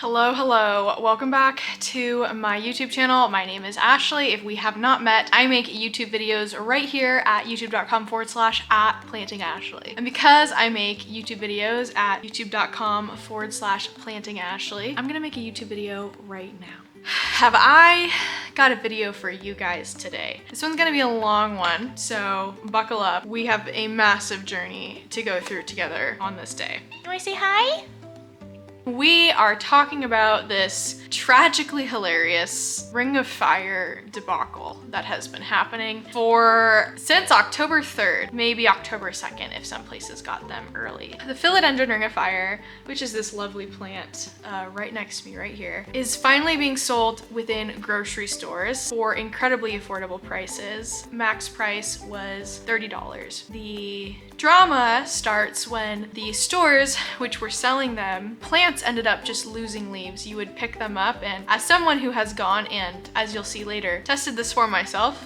Hello, welcome back to my YouTube channel. My name is Ashley. If we have not met, I make YouTube videos right here at youtube.com/@plantingashley. And because I make YouTube videos at youtube.com/plantingashley, I'm gonna make a YouTube video right now. Have I got a video for you guys today? This one's gonna be a long one, so buckle up. We have a massive journey to go through together on this day. You wanna say hi? We are talking about this tragically hilarious Ring of Fire debacle that has been happening since October 3rd, maybe October 2nd if some places got them early. The Philodendron Ring of Fire, which is this lovely plant right next to me right here, is finally being sold within grocery stores for incredibly affordable prices. Max price was $30. The drama starts when the stores which were selling them plants ended up just losing leaves. You would pick them up, and as someone who has gone and, as you'll see later, tested this for myself,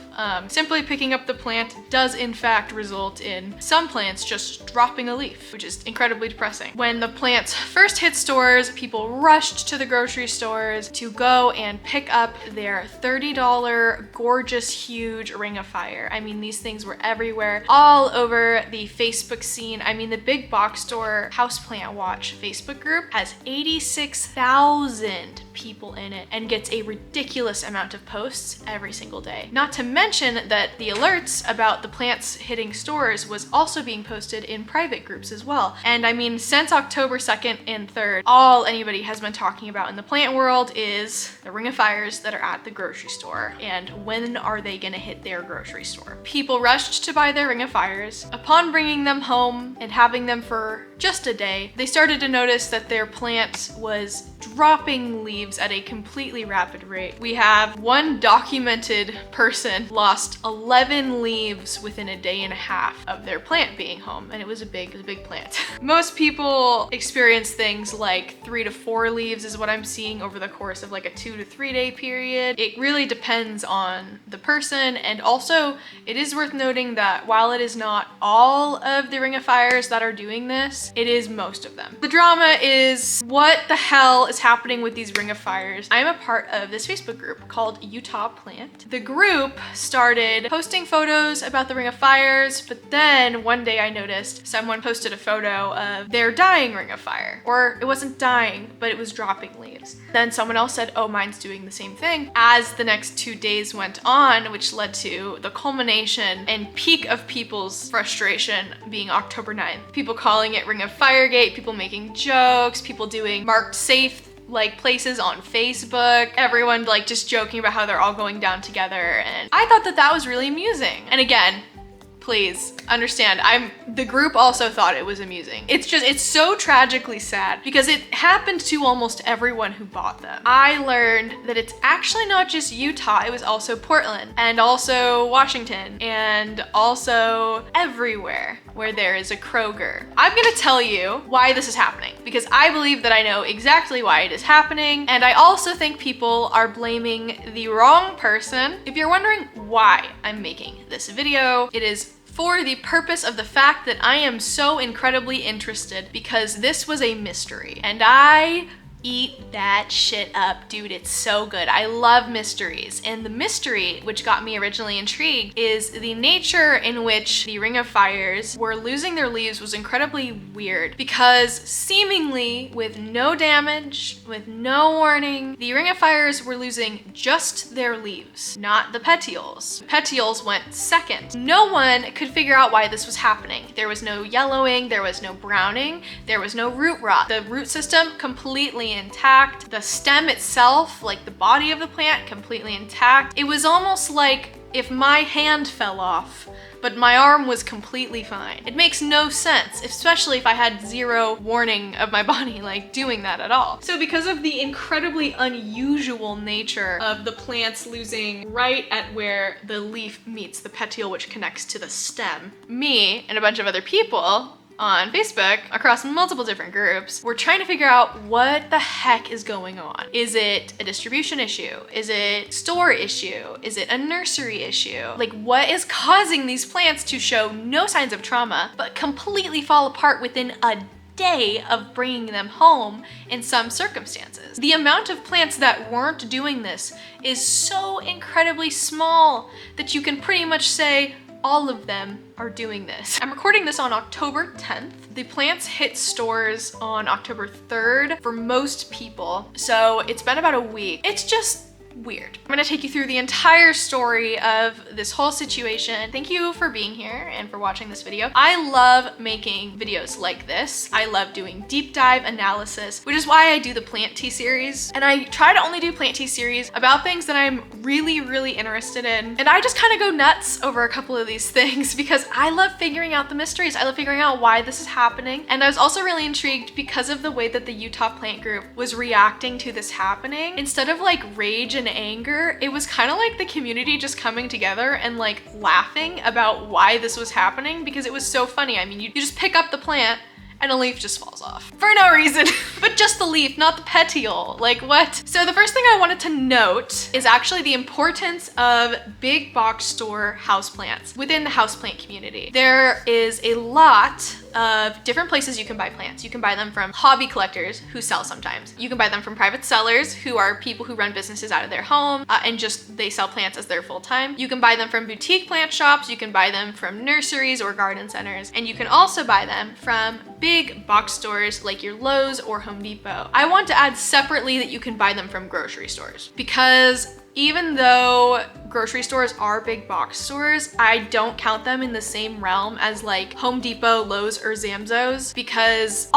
simply picking up the plant does in fact result in some plants just dropping a leaf, which is incredibly depressing. When the plants first hit stores, people rushed to the grocery stores to go and pick up their $30 gorgeous huge Ring of Fire. I mean, these things were everywhere, all over the Facebook scene. I mean, the big box store Houseplant Watch Facebook group has 86,000 people in it and gets a ridiculous amount of posts every single day. Not to mention that the alerts about the plants hitting stores was also being posted in private groups as well. And I mean, since October 2nd and 3rd, all anybody has been talking about in the plant world is the Ring of Fires that are at the grocery store and when are they gonna hit their grocery store. People rushed to buy their Ring of Fires. Upon bringing them home and having them for just a day, they started to notice that their plant was dropping leaves at a completely rapid rate. We have one documented person lost 11 leaves within a day and a half of their plant being home, and it was a big plant. Most people experience things like 3 to 4 leaves is what I'm seeing over the course of like a 2 to 3 day period. It really depends on the person, and also it is worth noting that while it is not all of the Ring of Fires that are doing this, it is most of them. The drama is what the hell is happening with these Ring of Fires. I'm a part of this Facebook group called Utah Plant. The group started posting photos about the Ring of Fires, but then one day I noticed someone posted a photo of their dying Ring of Fire. Or it wasn't dying, but it was dropping leaves. Then someone else said, oh, mine's doing the same thing. As the next 2 days went on, which led to the culmination and peak of people's frustration being October 9th. People calling it Ring of Firegate, people making jokes, people doing marked safe like places on Facebook, everyone like just joking about how they're all going down together, and I thought that that was really amusing. And again, please understand, the group also thought it was amusing. It's so tragically sad because it happened to almost everyone who bought them. I learned that it's actually not just Utah, it was also Portland and also Washington and also everywhere where there is a Kroger. I'm gonna tell you why this is happening because I believe that I know exactly why it is happening, and I also think people are blaming the wrong person. If you're wondering why I'm making this video, it is for the purpose of the fact that I am so incredibly interested because this was a mystery and I eat that shit up, dude. It's so good. I love mysteries. And the mystery, which got me originally intrigued, is the nature in which the Ring of Fires were losing their leaves was incredibly weird because seemingly with no damage, with no warning, the Ring of Fires were losing just their leaves, not the petioles. The petioles went second. No one could figure out why this was happening. There was no yellowing, there was no browning, there was no root rot. The root system completely intact. The stem itself, like the body of the plant, completely intact. It was almost like if my hand fell off, but my arm was completely fine. It makes no sense, especially if I had zero warning of my body like doing that at all. So because of the incredibly unusual nature of the plants losing right at where the leaf meets the petiole, which connects to the stem, me and a bunch of other people on Facebook across multiple different groups, we're trying to figure out what the heck is going on. Is it a distribution issue? Is it store issue? Is it a nursery issue? Like, what is causing these plants to show no signs of trauma but completely fall apart within a day of bringing them home in some circumstances. The amount of plants that weren't doing this is so incredibly small that you can pretty much say all of them are doing this. I'm recording this on October 10th. The plants hit stores on October 3rd for most people, so it's been about a week. It's just weird. I'm gonna take you through the entire story of this whole situation. Thank you for being here and for watching this video. I love making videos like this. I love doing deep dive analysis, which is why I do the PlanTEA series. And I try to only do PlanTEA series about things that I'm really interested in. And I just kind of go nuts over a couple of these things because I love figuring out the mysteries. I love figuring out why this is happening. And I was also really intrigued because of the way that the Utah plant group was reacting to this happening. Instead of like rage and anger, it was kind of like the community just coming together and like laughing about why this was happening because it was so funny. I mean, you just pick up the plant and a leaf just falls off for no reason, but just the leaf, not the petiole. Like what? So the first thing I wanted to note is actually the importance of big box store houseplants within the houseplant community. There is a lot of different places you can buy plants. You can buy them from hobby collectors who sell sometimes. You can buy them from private sellers who are people who run businesses out of their home and just they sell plants as their full-time. You can buy them from boutique plant shops. You can buy them from nurseries or garden centers. And you can also buy them from big box stores like your Lowe's or Home Depot. I want to add separately that you can buy them from grocery stores because even though grocery stores are big box stores, I don't count them in the same realm as like Home Depot, Lowe's, or Zamzows because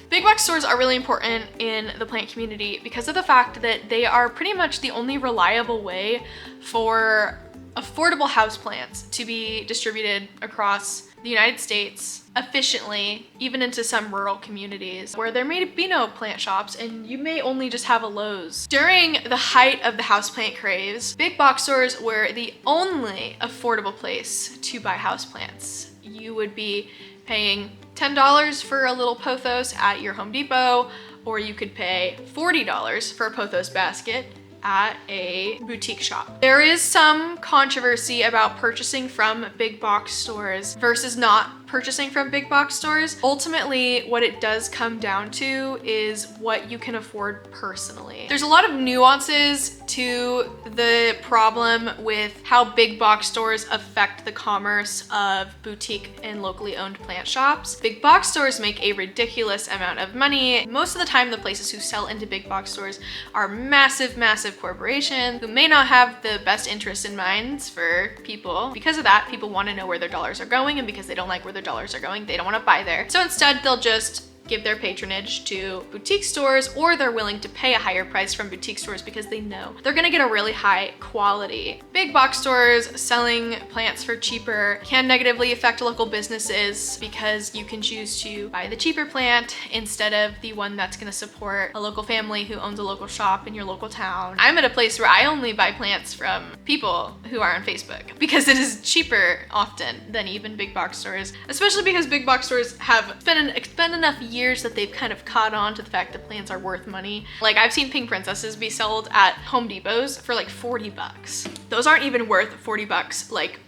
big box stores are really important in the plant community because of the fact that they are pretty much the only reliable way for affordable houseplants to be distributed across the United States efficiently, even into some rural communities where there may be no plant shops and you may only just have a Lowe's. During the height of the houseplant craze, big box stores were the only affordable place to buy houseplants. You would be paying $10 for a little pothos at your Home Depot, or you could pay $40 for a pothos basket at a boutique shop. There is some controversy about purchasing from big box stores versus not purchasing from big box stores. Ultimately, what it does come down to is what you can afford personally. There's a lot of nuances to the problem with how big box stores affect the commerce of boutique and locally owned plant shops. Big box stores make a ridiculous amount of money. Most of the time, the places who sell into big box stores are massive corporations who may not have the best interest in minds for people. Because of that, people want to know where their dollars are going, and because they don't like where their dollars are going, they don't want to buy there. So instead, they'll just give their patronage to boutique stores, or they're willing to pay a higher price from boutique stores because they know they're gonna get a really high quality. Big box stores selling plants for cheaper can negatively affect local businesses because you can choose to buy the cheaper plant instead of the one that's gonna support a local family who owns a local shop in your local town. I'm at a place where I only buy plants from people who are on Facebook because it is cheaper often than even big box stores, especially because big box stores have spent enough years that they've kind of caught on to the fact that plants are worth money. Like I've seen pink princesses be sold at Home Depots for like 40 bucks. Those aren't even worth 40 bucks like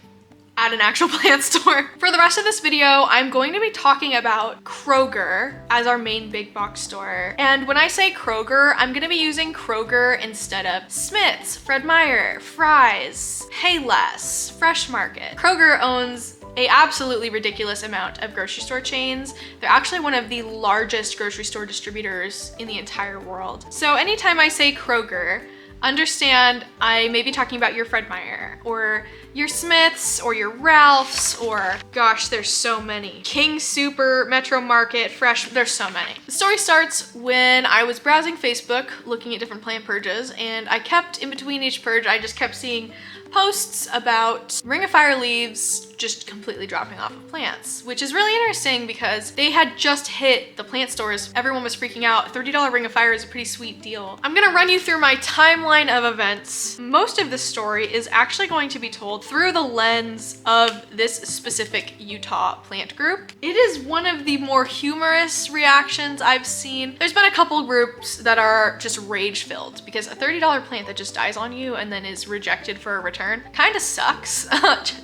at an actual plant store. For the rest of this video, I'm going to be talking about Kroger as our main big box store. And when I say Kroger, I'm gonna be using Kroger instead of Smith's, Fred Meyer, Fry's, Payless, Fresh Market. Kroger owns a absolutely ridiculous amount of grocery store chains. They're actually one of the largest grocery store distributors in the entire world. So anytime I say Kroger, understand I may be talking about your Fred Meyer or your Smith's or your Ralph's or gosh, there's so many. King Super, Metro Market, Fresh, there's so many. The story starts when I was browsing Facebook looking at different plant purges, and I kept in between each purge, I just kept seeing posts about Ring of Fire leaves just completely dropping off of plants, which is really interesting because they had just hit the plant stores. Everyone was freaking out. $30 Ring of Fire is a pretty sweet deal. I'm gonna run you through my timeline of events. Most of this story is actually going to be told through the lens of this specific Utah plant group. It is one of the more humorous reactions I've seen. There's been a couple groups that are just rage-filled because a $30 plant that just dies on you and then is rejected for a return return. Kind of sucks,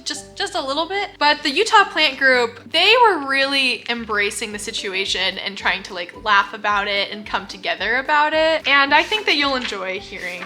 just a little bit. But the Utah plant group, they were really embracing the situation and trying to like laugh about it and come together about it. And I think that you'll enjoy hearing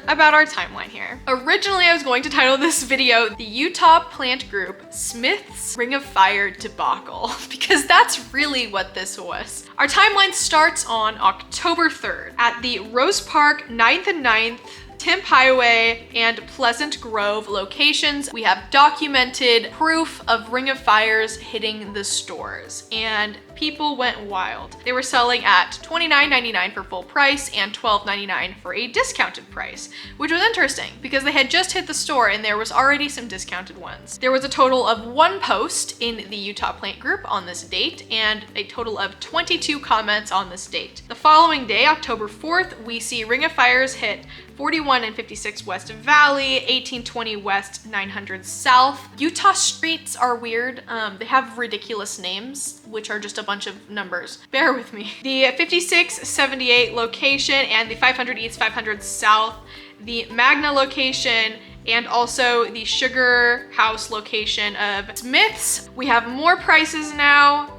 about our timeline here. Originally, I was going to title this video, The Utah Plant Group Smith's Ring of Fire Debacle, because that's really what this was. Our timeline starts on October 3rd at the Rose Park 9th and 9th Timp Highway and Pleasant Grove locations. We have documented proof of Ring of Fires hitting the stores, and people went wild. They were selling at $29.99 for full price and $12.99 for a discounted price, which was interesting because they had just hit the store and there was already some discounted ones. There was a total of 1 post in the Utah plant group on this date and a total of 22 comments on this date. The following day, October 4th, we see Ring of Fires hit 41 and 56 West Valley, 1820 West, 900 South. Utah streets are weird. They have ridiculous names, which are just a bunch of numbers. Bear with me. The 5678 location and the 500 East, 500 South, the Magna location, and also the Sugar House location of Smith's. We have more prices now.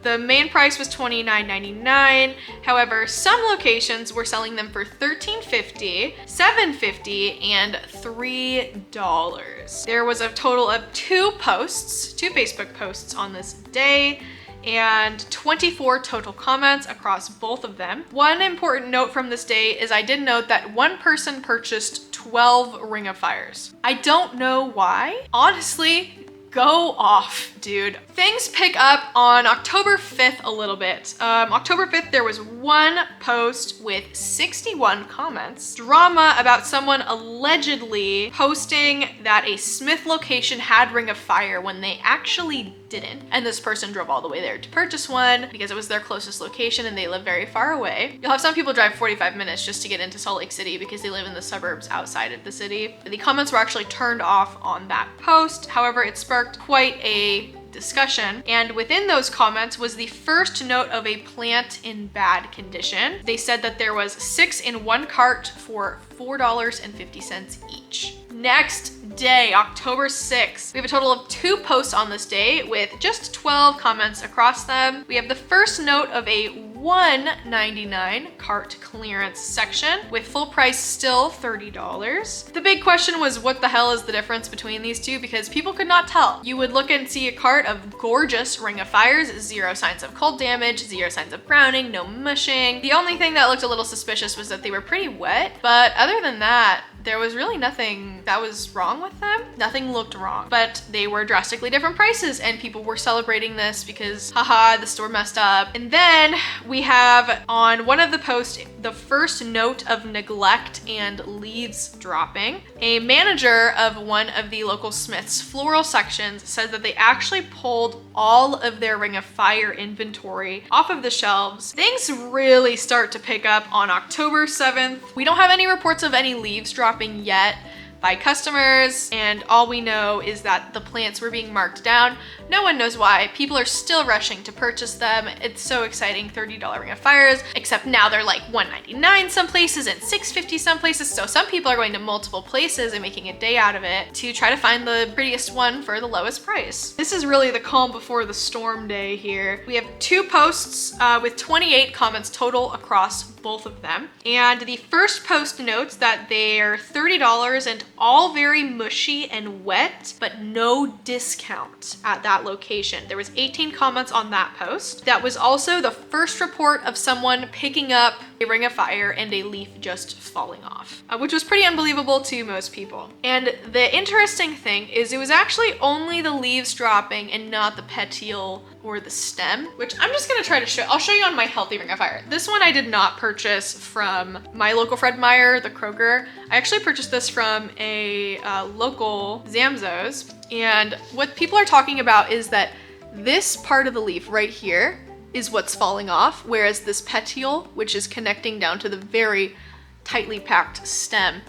The main price was $29.99. However, some locations were selling them for $13.50, $7.50, and $3. There was a total of 2 Facebook posts on this day, and 24 total comments across both of them. One important note from this day is I did note that one person purchased 12 Ring of Fires. I don't know why. Honestly, go off, dude. Things pick up on October 5th a little bit. October 5th, there was 1 post with 61 comments. Drama about someone allegedly posting that a Smith location had Ring of Fire when they actually didn't. And this person drove all the way there to purchase one because it was their closest location and they live very far away. You'll have some people drive 45 minutes just to get into Salt Lake City because they live in the suburbs outside of the city. The comments were actually turned off on that post. However, it sparked quite a discussion, and within those comments was the first note of a plant in bad condition. They said that there was 6 in 1 cart for $4.50 each. Next day, October 6th, we have a total of 2 posts on this day with just 12 comments across them. We have the first note of a $1.99 cart clearance section with full price still $30. The big question was what the hell is the difference between these two, because people could not tell. You would look and see a cart of gorgeous Ring of Fires, 0 signs of cold damage, 0 signs of browning, no mushing. The only thing that looked a little suspicious was that they were pretty wet, but other than that, there was really nothing that was wrong with them. Nothing looked wrong, but they were drastically different prices and people were celebrating this because haha, the store messed up. And then we have on one of the posts, the first note of neglect and leaves dropping. A manager of one of the local Smith's floral sections said that they actually pulled all of their Ring of Fire inventory off of the shelves. Things really start to pick up on October 7th. We don't have any reports of any leaves dropping yet by customers, and all we know is that the plants were being marked down. No one knows why. People are still rushing to purchase them. It's so exciting, $30 Ring of Fires, except now they're like $1.99 some places and $6.50 some places. So some people are going to multiple places and making a day out of it to try to find the prettiest one for the lowest price. This is really the calm before the storm day here. We have 2 posts with 28 comments total across both of them. And the first post notes that they're $30 and all very mushy and wet, but no discount at that location. There was 18 comments on that post. That was also the first report of someone picking up a Ring of Fire and a leaf just falling off, which was pretty unbelievable to most people. And the interesting thing is it was actually only the leaves dropping and not the petiole or the stem, which I'm just gonna try to show. I'll show you on my healthy Ring of Fire. This one I did not purchase from my local Fred Meyer, the Kroger. I actually purchased this from a local Zamzows. And what people are talking about is that this part of the leaf right here is what's falling off, whereas this petiole, which is connecting down to the very tightly packed stem,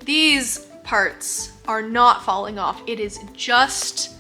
these parts are not falling off. It is just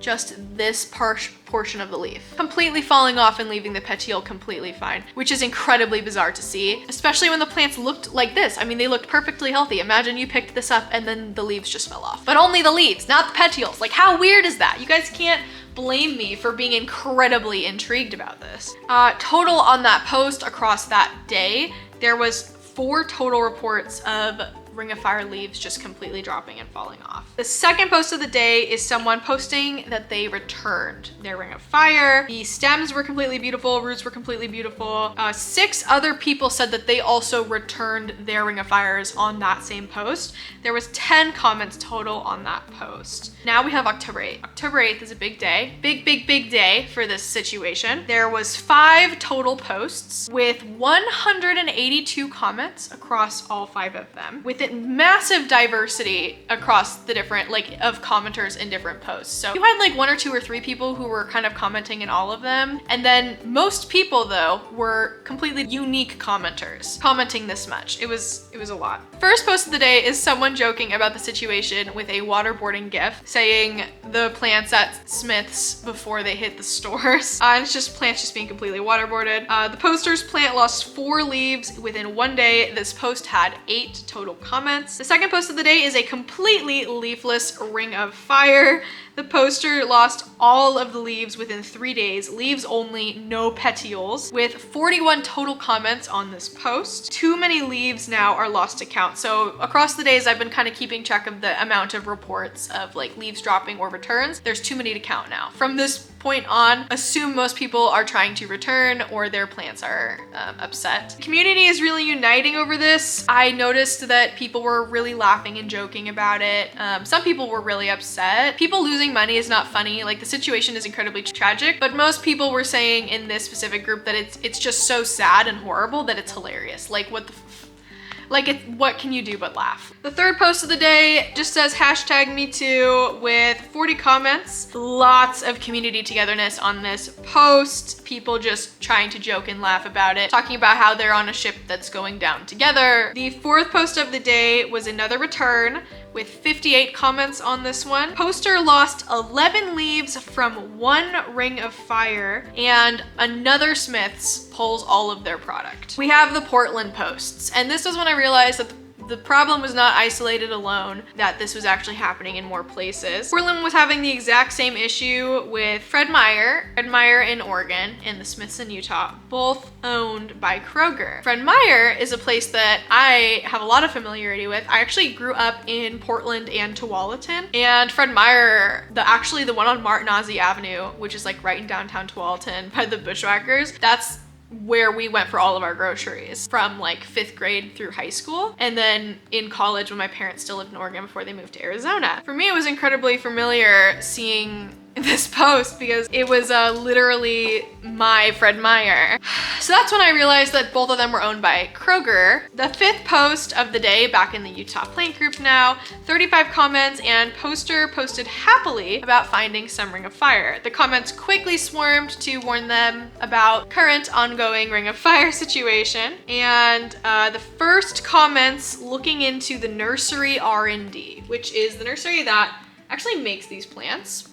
just this portion of the leaf completely falling off and leaving the petiole completely fine, which is incredibly bizarre to see, especially when the plants looked like this. I mean, they looked perfectly healthy. Imagine you picked this up and then the leaves just fell off, but only the leaves, not the petioles. Like, how weird is that? You guys can't blame me for being incredibly intrigued about this. Total on that post across that day, there was 4 total reports of Ring of Fire leaves just completely dropping and falling off. The second post of the day is someone posting that they returned their Ring of Fire. The stems were completely beautiful, roots were completely beautiful. 6 other people said that they also returned their Ring of Fires on that same post. There was 10 comments total on that post. Now we have October 8th. October 8th is a big day. Big day for this situation. There was 5 total posts with 182 comments across all 5 of them, with massive diversity across the different, like, of commenters in different posts. So you had like 1 or 2 or 3 people who were kind of commenting in all of them. And then most people though were completely unique commenters commenting this much. It was a lot. First post of the day is someone joking about the situation with a waterboarding gif saying the plants at Smith's before they hit the stores. And it's just plants just being completely waterboarded. The poster's plant lost 4 leaves within 1 day. This post had 8 total comments. The second post of the day is a completely leafless Ring of Fire. The poster lost all of the leaves within 3 days, leaves only, no petioles, with 41 total comments on this post. Too many leaves now are lost to count. So across the days, I've been kind of keeping track of the amount of reports of like leaves dropping or returns. There's too many to count now. From this point on, assume most people are trying to return or their plants are upset. The community is really uniting over this. I noticed that people were really laughing and joking about it. Some people were really upset. People losing money is not funny. Like, the situation is incredibly tragic, but most people were saying in this specific group that it's just so sad and horrible that it's hilarious. Like, what can you do but laugh? The third post of the day just says #MeToo with 40 comments. Lots of community togetherness on this post. People just trying to joke and laugh about it, talking about how they're on a ship that's going down together. The fourth post of the day was another return with 58 comments on this one. Poster lost 11 leaves from 1 Ring of Fire, and another Smith's pulls all of their product. We have the Portland posts, and this was when I realized that the problem was not isolated alone, that this was actually happening in more places. Portland was having the exact same issue with Fred Meyer in Oregon, and the Smiths in Utah, both owned by Kroger. Fred Meyer is a place that I have a lot of familiarity with. I actually grew up in Portland and Tualatin, and Fred Meyer, the one on Martinazzi Avenue, which is like right in downtown Tualatin by the Bushwhackers, that's where we went for all of our groceries from like 5th grade through high school, and then in college when my parents still lived in Oregon before they moved to Arizona. For me, it was incredibly familiar seeing this post because it was literally my Fred Meyer. So that's when I realized that both of them were owned by Kroger. The 5th post of the day, back in the Utah Plant group now, 35 comments, and poster posted happily about finding some Ring of Fire. The comments quickly swarmed to warn them about current ongoing Ring of Fire situation, and the first comments looking into the nursery R&D, which is the nursery that actually makes these plants.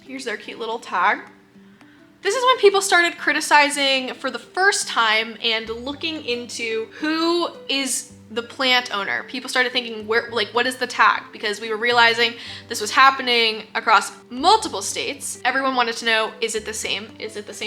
Here's their cute little tag. This is when people started criticizing for the first time and looking into who is the plant owner. People started thinking, what is the tag? Because we were realizing this was happening across multiple states. Everyone wanted to know, is it the same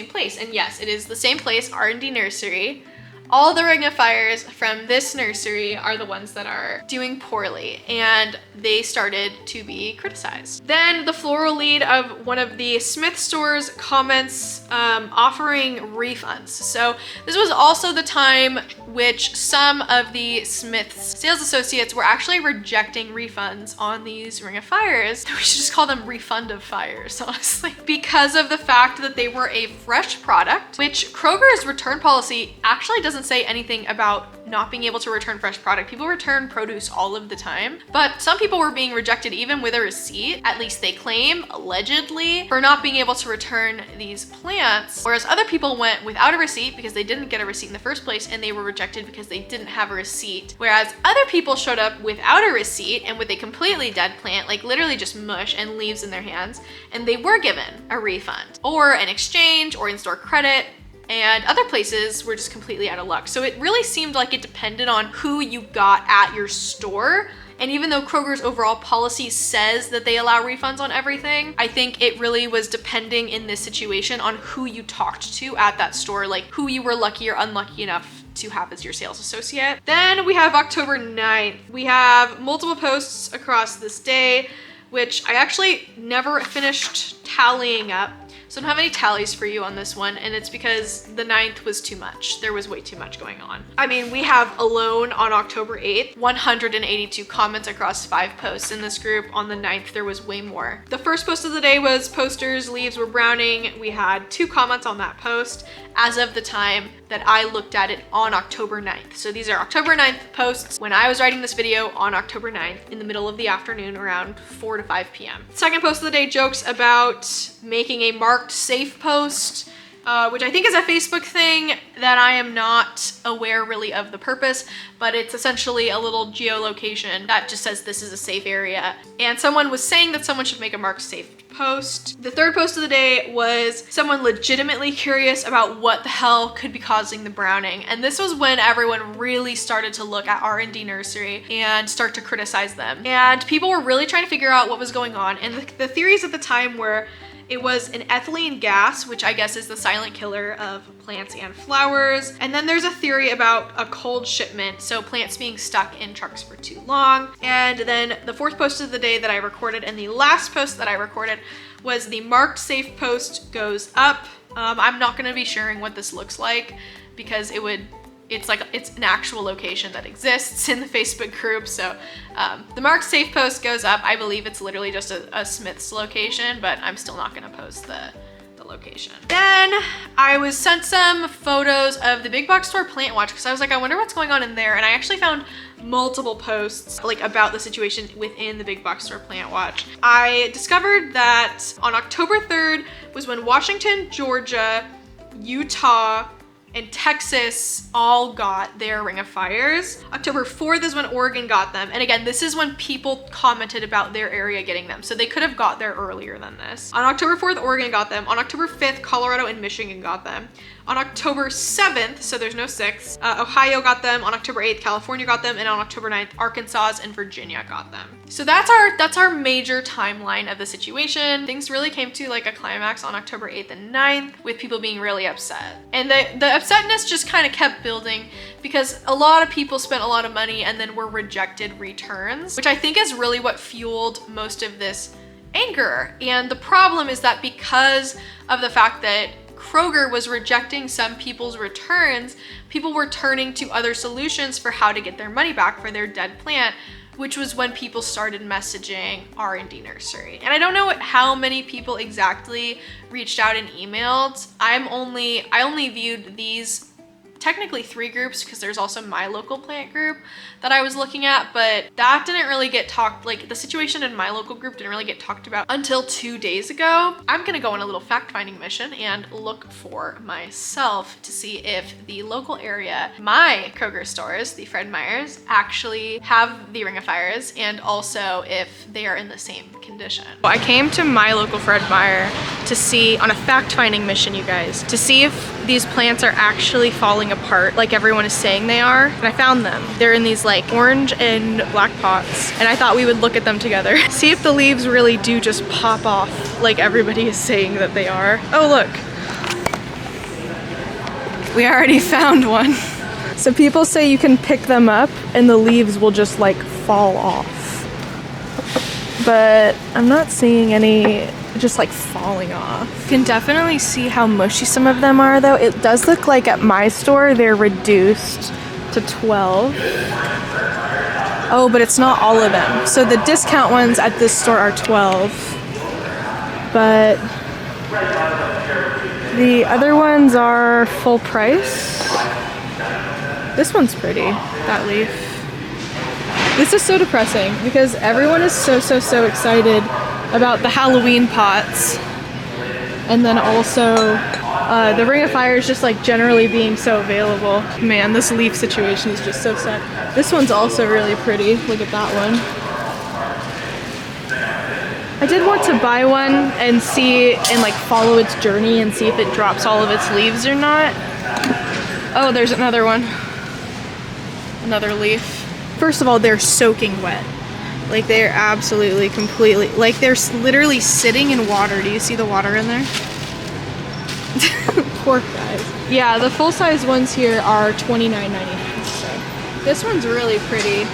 place? And yes, it is the same place, R&D Nursery. All the Ring of Fires from this nursery are the ones that are doing poorly, and they started to be criticized. Then the floral lead of one of the Smith stores comments offering refunds. So this was also the time which some of the Smith's sales associates were actually rejecting refunds on these Ring of Fires. We should just call them refund of fires, honestly, because of the fact that they were a fresh product, which Kroger's return policy actually doesn't doesn't say anything about not being able to return fresh product. People return produce all of the time, but some people were being rejected even with a receipt, at least they claim, allegedly, for not being able to return these plants, whereas other people went without a receipt because they didn't get a receipt in the first place and they were rejected because they didn't have a receipt. Whereas other people showed up without a receipt and with a completely dead plant, like literally just mush and leaves in their hands, and they were given a refund or an exchange or in-store credit. And other places were just completely out of luck. So it really seemed like it depended on who you got at your store. And even though Kroger's overall policy says that they allow refunds on everything, I think it really was depending in this situation on who you talked to at that store, like who you were lucky or unlucky enough to have as your sales associate. Then we have October 9th. We have multiple posts across this day, which I actually never finished tallying up. So I don't have any tallies for you on this one, and it's because the 9th was too much. There was way too much going on. I mean, we have alone on October 8th, 182 comments across 5 posts in this group. On the 9th, there was way more. The first post of the day was posters, leaves were browning. We had 2 comments on that post as of the time that I looked at it on October 9th. So these are October 9th posts when I was writing this video on October 9th in the middle of the afternoon around 4 to 5 p.m. Second post of the day jokes about making a marked safe post, which I think is a Facebook thing that I am not aware really of the purpose, but it's essentially a little geolocation that just says this is a safe area. And someone was saying that someone should make a marked safe post. The third post of the day was someone legitimately curious about what the hell could be causing the browning. And this was when everyone really started to look at R&D Nursery and start to criticize them. And people were really trying to figure out what was going on. And the theories at the time were it was an ethylene gas, which I guess is the silent killer of plants and flowers. And then there's a theory about a cold shipment, so plants being stuck in trucks for too long. And then the fourth post of the day that I recorded and the last post that I recorded was the marked safe post goes up. I'm not gonna be sharing what this looks like because it's an actual location that exists in the Facebook group. So the marked safe post goes up. I believe it's literally just a Smith's location, but I'm still not gonna post the location. Then I was sent some photos of the big box store plant watch because I was like, I wonder what's going on in there. And I actually found multiple posts like about the situation within the big box store plant watch. I discovered that on October 3rd was when Washington, Georgia, Utah, and Texas all got their Ring of Fires. October 4th is when Oregon got them. And again, this is when people commented about their area getting them. So they could have got there earlier than this. On October 4th, Oregon got them. On October 5th, Colorado and Michigan got them. On October 7th, so there's no 6th, Ohio got them. On October 8th, California got them. And on October 9th, Arkansas and Virginia got them. So that's our major timeline of the situation. Things really came to like a climax on October 8th and 9th with people being really upset. And the upsetness just kind of kept building because a lot of people spent a lot of money and then were rejected returns, which I think is really what fueled most of this anger. And the problem is that because of the fact that Kroger was rejecting some people's returns, people were turning to other solutions for how to get their money back for their dead plant, which was when people started messaging R&D Nursery. And I don't know how many people exactly reached out and emailed. I only viewed these technically 3 groups because there's also my local plant group that I was looking at, but that didn't really get talked, like the situation in my local group didn't really get talked about until 2 days ago. I'm gonna go on a little fact-finding mission and look for myself to see if the local area, my Kroger stores, the Fred Meyers, actually have the Ring of Fires and also if they are in the same condition. I came to my local Fred Meyer to see, on a fact-finding mission, you guys, to see if these plants are actually falling apart like everyone is saying they are. And I found them. They're in these like orange and black pots. And I thought we would look at them together. See if the leaves really do just pop off like everybody is saying that they are. Oh, look. We already found one. So people say you can pick them up and the leaves will just like fall off. But I'm not seeing any just like falling off. You can definitely see how mushy some of them are though. It does look like at my store they're reduced to 12. Oh, but it's not all of them. So the discount ones at this store are 12. But the other ones are full price. This one's pretty, that leaf. This is so depressing because everyone is so excited about the Halloween pots. And then also the Ring of Fire is just like generally being so available. Man, this leaf situation is just so sad. This one's also really pretty. Look at that one. I did want to buy one and see and like follow its journey and see if it drops all of its leaves or not. Oh, there's another one. Another leaf. First of all, they're soaking wet. Like they're absolutely completely, like they're literally sitting in water. Do you see the water in there? Poor guys. Yeah, the full-size ones here are $29.99. So this one's really pretty.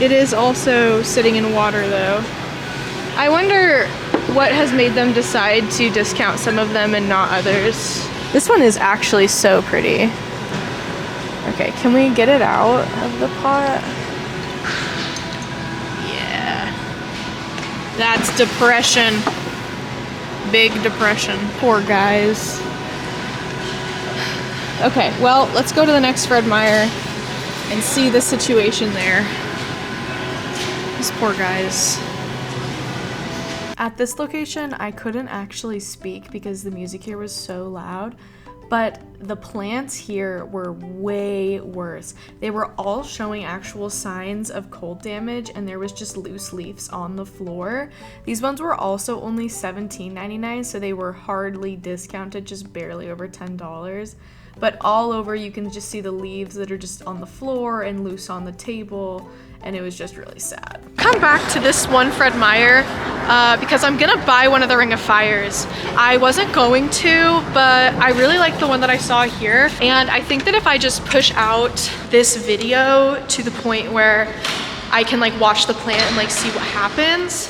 It is also sitting in water though. I wonder what has made them decide to discount some of them and not others. This one is actually so pretty. Okay, can we get it out of the pot? Yeah. That's depression. Big depression. Poor guys. Okay, well, let's go to the next Fred Meyer and see the situation there. These poor guys. At this location, I couldn't actually speak because the music here was so loud, but the plants here were way worse. They were all showing actual signs of cold damage and there was just loose leaves on the floor. These ones were also only $17.99, so they were hardly discounted, just barely over $10. But all over you can just see the leaves that are just on the floor and loose on the table, and it was just really sad. Come back to this one Fred Meyer because I'm gonna buy one of the Ring of Fires. I wasn't going to, but I really like the one that I saw here, and I think that if I just push out this video to the point where I can like watch the plant and like see what happens,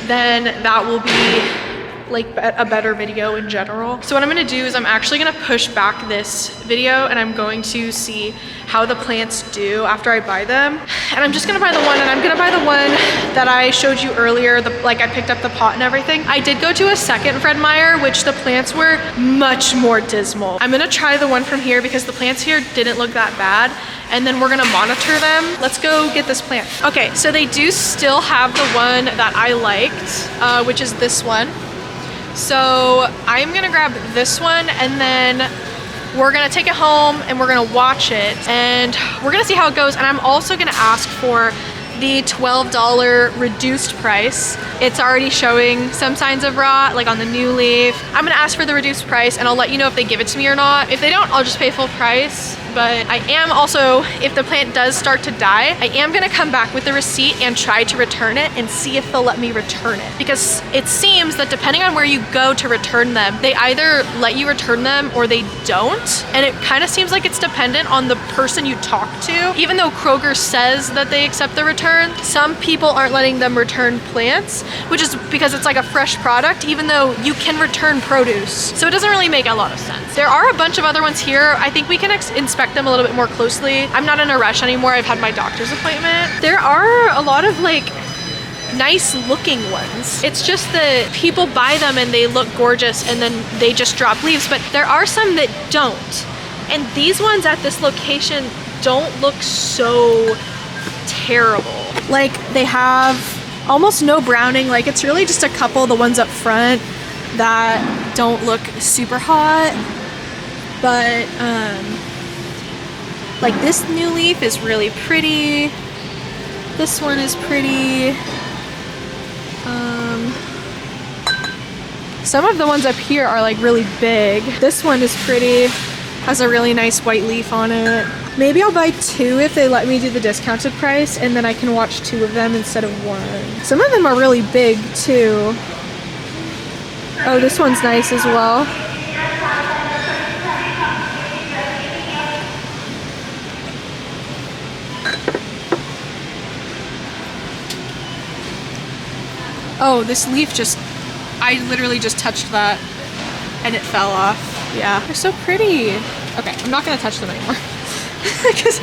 then that will be like a better video in general. So what I'm gonna do is I'm actually gonna push back this video and I'm going to see how the plants do after I buy them. And I'm just gonna buy the one, and I'm gonna buy the one that I showed you earlier, like I picked up the pot and everything. I did go to a second Fred Meyer, which the plants were much more dismal. I'm gonna try the one from here because the plants here didn't look that bad, and then we're gonna monitor them. Let's go get this plant. Okay, so they do still have the one that I liked, which is this one. So I'm gonna grab this one and then we're gonna take it home and we're gonna watch it and we're gonna see how it goes. And I'm also gonna ask for the $12 reduced price. It's already showing some signs of rot, like on the new leaf. I'm gonna ask for the reduced price and I'll let you know if they give it to me or not. If they don't, I'll just pay full price. But I am also, if the plant does start to die, I am gonna come back with the receipt and try to return it and see if they'll let me return it. Because it seems that depending on where you go to return them, they either let you return them or they don't. And it kind of seems like it's dependent on the person you talk to. Even though Kroger says that they accept the return, some people aren't letting them return plants, which is because it's like a fresh product, even though you can return produce. So it doesn't really make a lot of sense. There are a bunch of other ones here. I think we can inspect them a little bit more closely. I'm not in a rush anymore. I've had my doctor's appointment. There are a lot of like nice looking ones. It's just that people buy them and they look gorgeous and then they just drop leaves, but there are some that don't. And these ones at this location don't look so terrible. Like they have almost no browning. Like it's really just a couple, the ones up front that don't look super hot. But like this new leaf is really pretty. This one is pretty. Some of the ones up here are like really big. This one is pretty, has a really nice white leaf on it. Maybe I'll buy two if they let me do the discounted price, and then I can watch two of them instead of one. Some of them are really big too. Oh, this one's nice as well. Oh, this leaf just, I literally just touched that and it fell off. Yeah, they're so pretty. Okay, I'm not gonna touch them anymore because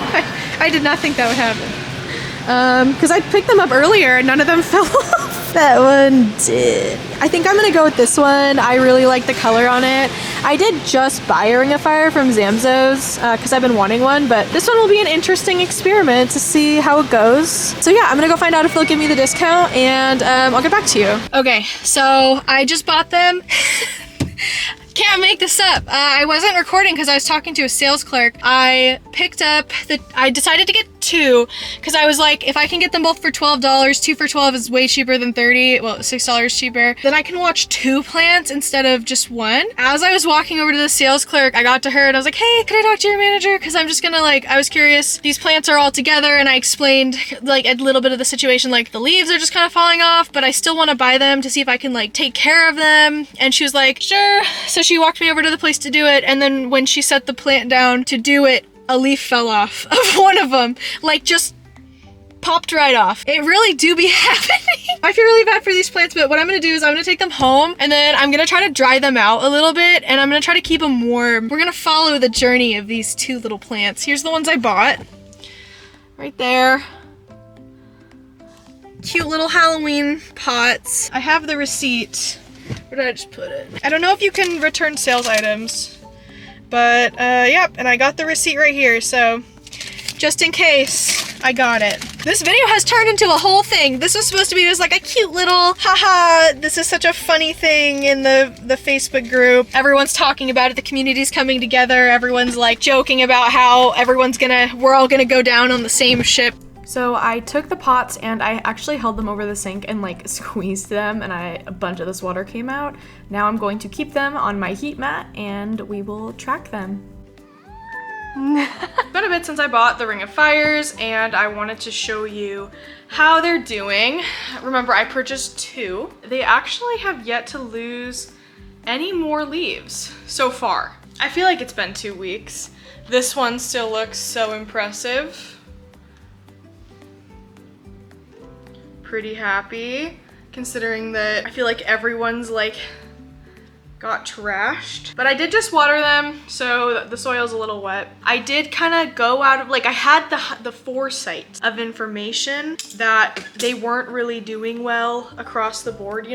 I did not think that would happen. Because I picked them up earlier and none of them fell off. That one did. I think I'm gonna go with this one. I really like the color on it. I did just buy a ring of fire from Zamzo's because I've been wanting one, but this one will be an interesting experiment to see how it goes. So yeah, I'm gonna go find out if they'll give me the discount, and I'll get back to you. Okay, so I just bought them. Can't make this up. I wasn't recording because I was talking to a sales clerk. I decided to get two because I was like, if I can get them both for $12, 2 for $12 is way cheaper than 30, well, $6 cheaper, then I can watch 2 plants instead of just one. As I was walking over to the sales clerk, I got to her and I was like, hey, can I talk to your manager? Because I'm just gonna I was curious. These plants are all together, and I explained a little bit of the situation, like the leaves are just kind of falling off, but I still want to buy them to see if I can take care of them. And she was like, sure. So she walked me over to the place to do it, and then when she set the plant down to do it, a leaf fell off of one of them, just popped right off. It really do be happening. I feel really bad for these plants, but what I'm gonna do is I'm gonna take them home, and then I'm gonna try to dry them out a little bit, and I'm gonna try to keep them warm. We're gonna follow the journey of these 2 little plants. Here's the ones I bought. Right there. Cute little Halloween pots. I have the receipt. Where did I just put it? I don't know if you can return sales items, but yep, and I got the receipt right here, so just in case, I got it. This video has turned into a whole thing. This was supposed to be just a cute little, haha, this is such a funny thing in the Facebook group. Everyone's talking about it, the community's coming together, everyone's joking about how we're all gonna go down on the same ship. So I took the pots and I actually held them over the sink and squeezed them, and a bunch of this water came out. Now I'm going to keep them on my heat mat and we will track them. It's been a bit since I bought the Ring of Fires, and I wanted to show you how they're doing. Remember, I purchased 2. They actually have yet to lose any more leaves so far. I feel like it's been 2 weeks. This one still looks so impressive. Pretty happy, considering that I feel like everyone's got trashed. But I did just water them, so the soil's a little wet. I did kind of go out of, I had the foresight of information that they weren't really doing well across the board,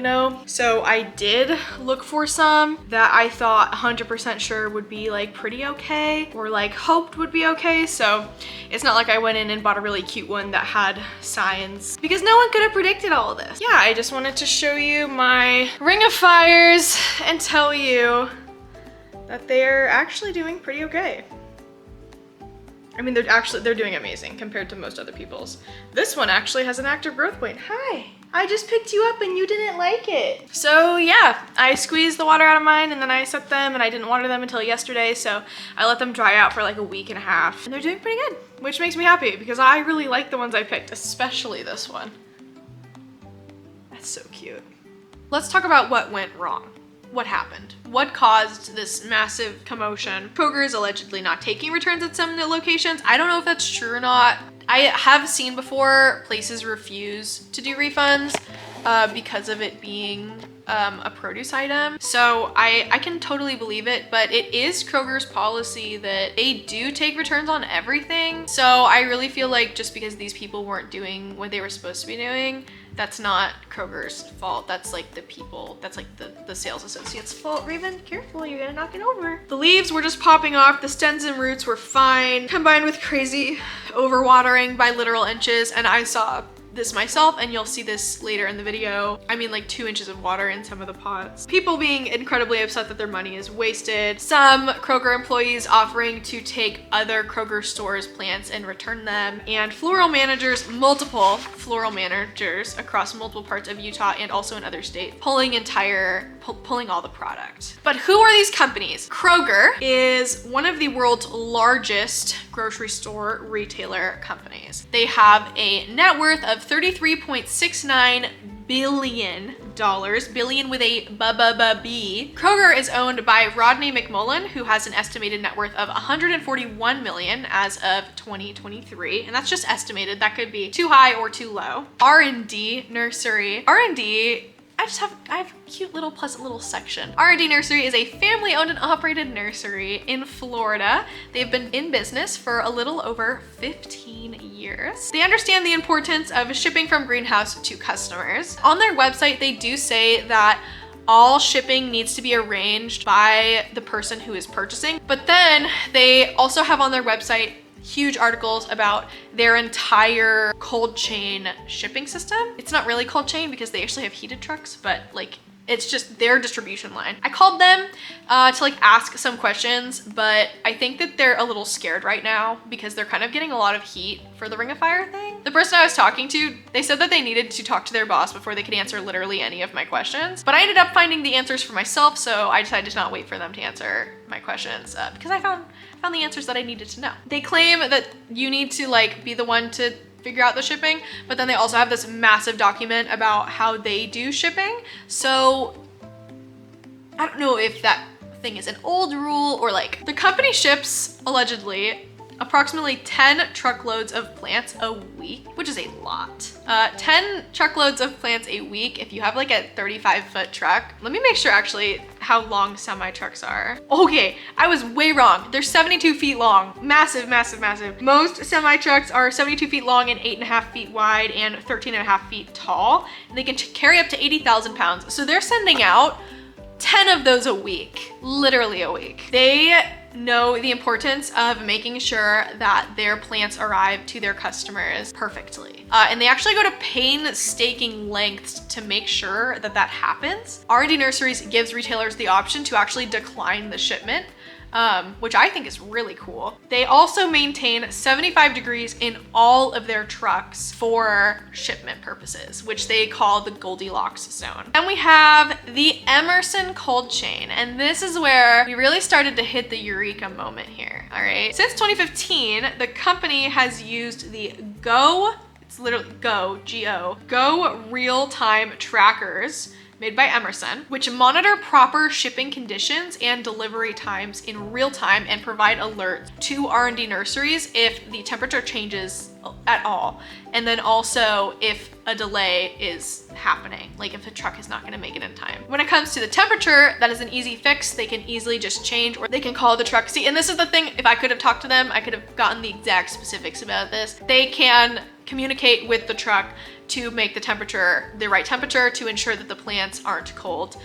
So I did look for some that I thought 100% sure would be pretty okay, or hoped would be okay. So it's not like I went in and bought a really cute one that had signs, because no one could have predicted all of this. Yeah, I just wanted to show you my Ring of Fires and tell you that they're actually doing pretty okay. I mean, they're doing amazing compared to most other people's. This one actually has an active growth point. Hi, I just picked you up and you didn't like it. So yeah, I squeezed the water out of mine and then I set them, and I didn't water them until yesterday, so I let them dry out for a week and a half. And they're doing pretty good, which makes me happy because I really like the ones I picked, especially this one. That's so cute. Let's talk about what went wrong. What happened? What caused this massive commotion? Kroger is allegedly not taking returns at some locations. I don't know if that's true or not. I have seen before places refuse to do refunds because of it being a produce item. So I can totally believe it, but it is Kroger's policy that they do take returns on everything. So I really feel like just because these people weren't doing what they were supposed to be doing, that's not Kroger's fault. That's the people, that's the sales associates' fault. Raven, careful, you're gonna knock it over. The leaves were just popping off. The stems and roots were fine, combined with crazy overwatering by literal inches. And I saw this myself, and you'll see this later in the video. I mean 2 inches of water in some of the pots. People being incredibly upset that their money is wasted. Some Kroger employees offering to take other Kroger stores' plants and return them. And multiple floral managers across multiple parts of Utah and also in other states, pulling all the product. But who are these companies? Kroger is one of the world's largest grocery store retailer companies. They have a net worth of $33.69 billion, billion with a B. Kroger is owned by Rodney McMullen, who has an estimated net worth of $141 million as of 2023. And that's just estimated. That could be too high or too low. R&D Nursery. R&D, I have a cute little pleasant little section. R&D Nursery is a family owned and operated nursery in Florida. They've been in business for a little over 15 years. They understand the importance of shipping from greenhouse to customers. On their website, they do say that all shipping needs to be arranged by the person who is purchasing. But then they also have on their website huge articles about their entire cold chain shipping system. It's not really cold chain because they actually have heated trucks, but like it's just their distribution line. I called them to like ask some questions, but I think that they're a little scared right now because they're kind of getting a lot of heat for the Ring of Fire thing. The person I was talking to, they said that they needed to talk to their boss before they could answer literally any of my questions. But I ended up finding the answers for myself, so I decided to not wait for them to answer my questions because I found the answers that I needed to know. They claim that you need to like be the one to figure out the shipping, but then they also have this massive document about how they do shipping. So I don't know if that thing is an old rule or like the company ships allegedly approximately 10 truckloads of plants a week, which is a lot. 10 truckloads of plants a week if you have like a 35-foot truck. Let me make sure actually how long semi trucks are. Okay, I was way wrong. They're 72 feet long. Massive, massive, massive. Most semi trucks are 72 feet long and 8.5 feet wide and 13.5 feet tall. And they can carry up to 80,000 pounds. So they're sending out 10 of those a week, literally a week. They know the importance of making sure that their plants arrive to their customers perfectly. And they actually go to painstaking lengths to make sure that that happens. R&D Nurseries gives retailers the option to actually decline the shipment, which I think is really cool. They also maintain 75 degrees in all of their trucks for shipment purposes, which they call the Goldilocks zone. Then we have the Emerson cold chain, and this is where we really started to hit the eureka moment here, all right? Since 2015, the company has used the it's literally Go real-time trackers made by Emerson, which monitor proper shipping conditions and delivery times in real time and provide alerts to R&D nurseries if the temperature changes at all. And then also if a delay is happening, like if the truck is not gonna make it in time. When it comes to the temperature, that is an easy fix. They can easily just change, or they can call the truck. See, and this is the thing, if I could have talked to them, I could have gotten the exact specifics about this. They can communicate with the truck to make the temperature the right temperature to ensure that the plants aren't cold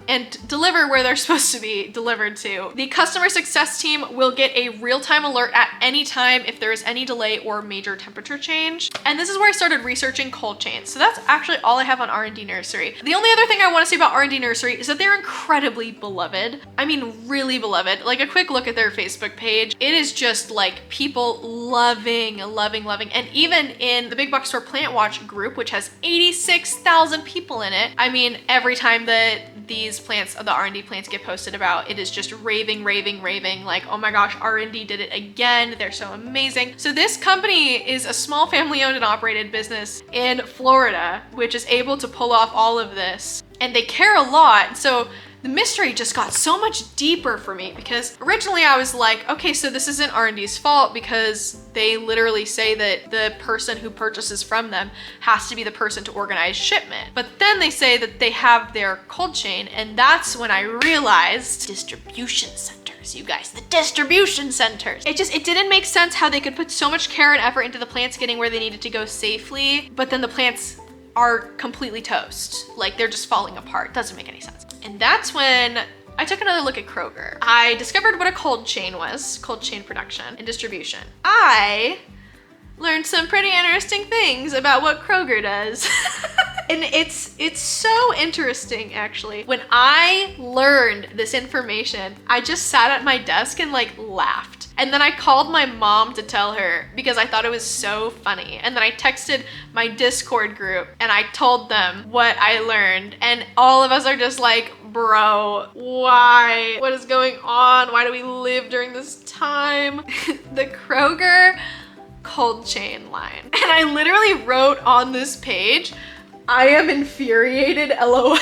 and deliver where they're supposed to be delivered to. The customer success team will get a real-time alert at any time if there is any delay or major temperature change. And this is where I started researching cold chains. So that's actually all I have on R&D Nursery. The only other thing I want to say about R&D Nursery is that they're incredibly beloved. I mean, really beloved. Like a quick look at their Facebook page, it is just like people loving. And even in the Big Box Store Plant Watch group, which has 86,000 people in it, I mean, every time that these plants, the R&D plants get posted about, it is just raving, like, oh my gosh, R&D did it again. They're so amazing. So this company is a small family owned and operated business in Florida, which is able to pull off all of this. And they care a lot. So the mystery just got so much deeper for me because originally I was like, okay, so this isn't R&D's fault because they literally say that the person who purchases from them has to be the person to organize shipment. But then they say that they have their cold chain, and that's when I realized distribution centers, you guys, the distribution centers. It didn't make sense how they could put so much care and effort into the plants getting where they needed to go safely, but then the plants are completely toast. Like they're just falling apart. Doesn't make any sense. And that's when I took another look at Kroger. I discovered what a cold chain was, cold chain production and distribution. I learned some pretty interesting things about what Kroger does. And it's so interesting, actually. When I learned this information, I just sat at my desk and like laughed. And then I called my mom to tell her because I thought it was so funny. And then I texted my Discord group and I told them what I learned. And all of us are just like, bro, why? What is going on? Why do we live during this time? The Kroger cold chain line. And I literally wrote on this page, I am infuriated, LOL.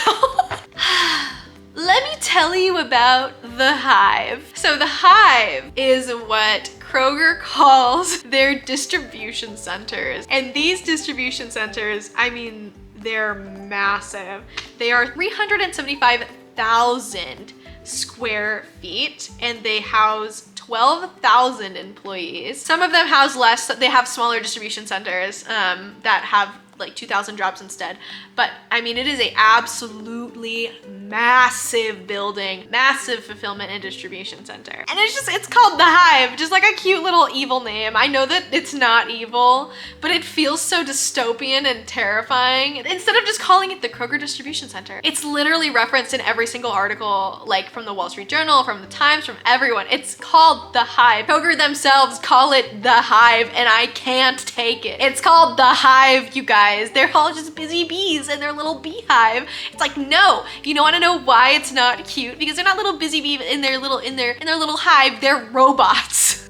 Let me tell you about the Hive. So the Hive is what Kroger calls their distribution centers. And these distribution centers, I mean, they're massive. They are 375,000 square feet and they house 12,000 employees. Some of them house less. They have smaller distribution centers that have like 2,000 jobs instead. But I mean, it is a absolutely massive building, massive fulfillment and distribution center. And it's called the Hive, just like a cute little evil name. I know that it's not evil, but it feels so dystopian and terrifying. Instead of just calling it the Kroger Distribution Center, it's literally referenced in every single article, like from the Wall Street Journal, from the Times, from everyone. It's called the Hive. Kroger themselves call it the Hive, and I can't take it. It's called the Hive, you guys. They're all just busy bees in their little beehive. It's like, no. You don't want to know why it's not cute? Because they're not little busy bees in their little hive. They're robots.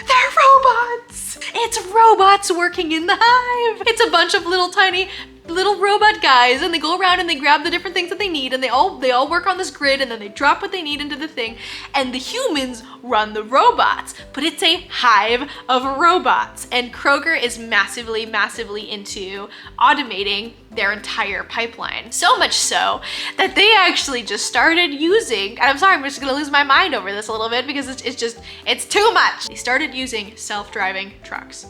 They're robots. It's robots working in the hive. It's a bunch of little tiny little robot guys, and they go around and they grab the different things that they need, and they all work on this grid, and then they drop what they need into the thing, and the humans run the robots. But it's a hive of robots, and Kroger is massively into automating their entire pipeline. So much so that they actually just started using, and I'm sorry, I'm just gonna lose my mind over this a little bit because it's too much. They started using self-driving trucks.